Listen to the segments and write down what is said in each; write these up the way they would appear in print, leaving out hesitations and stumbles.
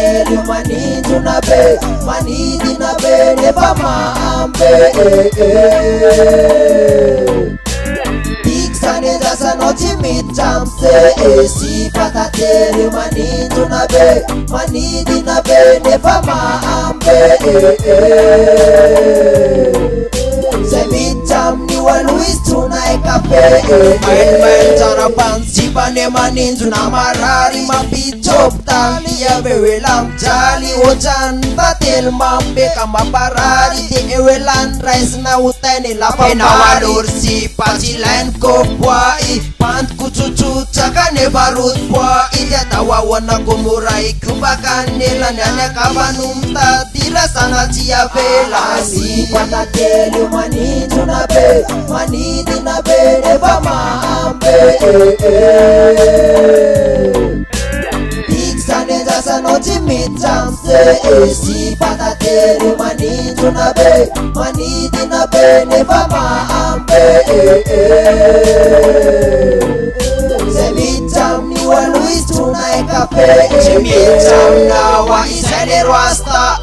tately manindrona be manidina be nefa mamy Zany andrasanao tsy miditra amse Sipa tately manindrona be manidina be nefa mamy Zay miditra amin'io aloha izy tronay kafe Mail tsara pansipa ne manindrona marary mampitropitaly aveo elamjaly ohatrany tately mambe ka mamparary de eo elany raisina hotainy lafenao alory sipa tsy ilainy kopoai pantoko tsotsotsaka nefa rotopoai ty atao ahoanako moray kobaka nelany any akavano mitadila sana tsy avela Sipa tately manindrona be manidina be nefa mamy Zany andrasanao tsy miditra amse Sipa tately manindrona be manidina be nefa mamy Zay miditra amin'io aloha izy tronay kafe Tsy miditra aminao izay le roasta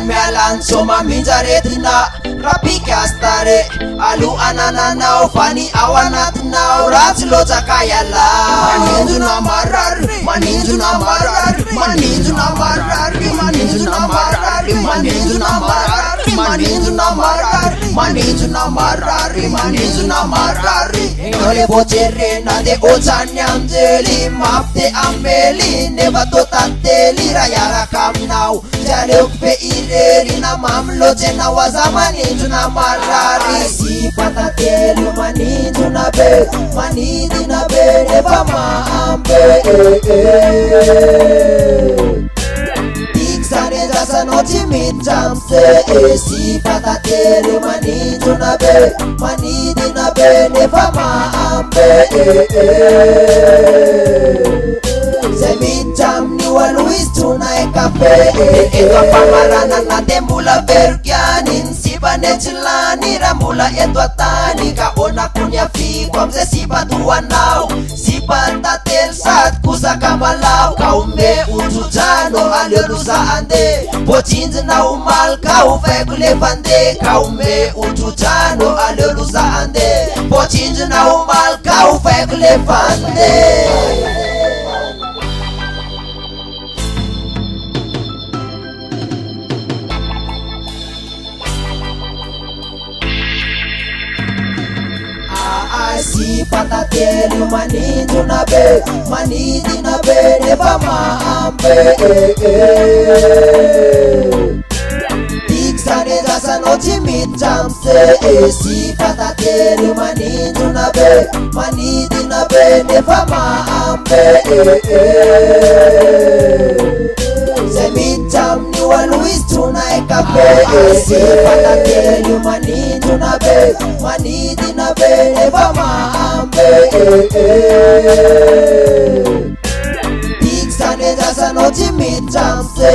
mialany soma minjaretina rapikastare alu anananao fani ao anatinao ratsy lotsaka iala manindrona marary manindrona marary manindrona marary manindrona marary manindrona marary manindrona marary manindrona marary manindrona marary ole bocerena de otsany anjely mapte amely nefa to tately raha iaraka aminao jaleko be irerina mamy lotsy anao aza manindrona marary Sipa tately manindrona be manidina be nefa mamy Zany andrasanao tsy miditra amse Sipa tately manindrona be manidina be nefa mamy Zay miditra amin'io aloha izy tronay kafe Eto ampamaranana de mbola verikany ny sipa ne tsy lany raha mbola eto atany ka onako ny afiko amizay sipa toanao Sipa tately sady kosaka malao ka ome otrodrano aleoloza ande potsinjina ho maly ka hofaiko lefa ande ka ome otrodrano aleoloza ande potsinjina ho maly ka hofaiko lefa ande Sipa tately manindrona be manidina be nefa mamy Zany andrasanao tsy miditra amse Sipa tately manindrona be manidina be nefa mamy Zay miditra amin'io aloha izy tronay kafe Sipa tately manindrona be manidina be nefa mamy Zany andrasanao tsy miditra amse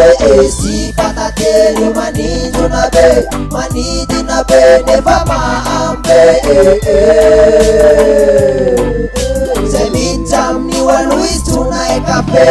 Sipa tately manindrona be manidina be nefa mamy Zay miditra amin'io aloha izy tronay kafe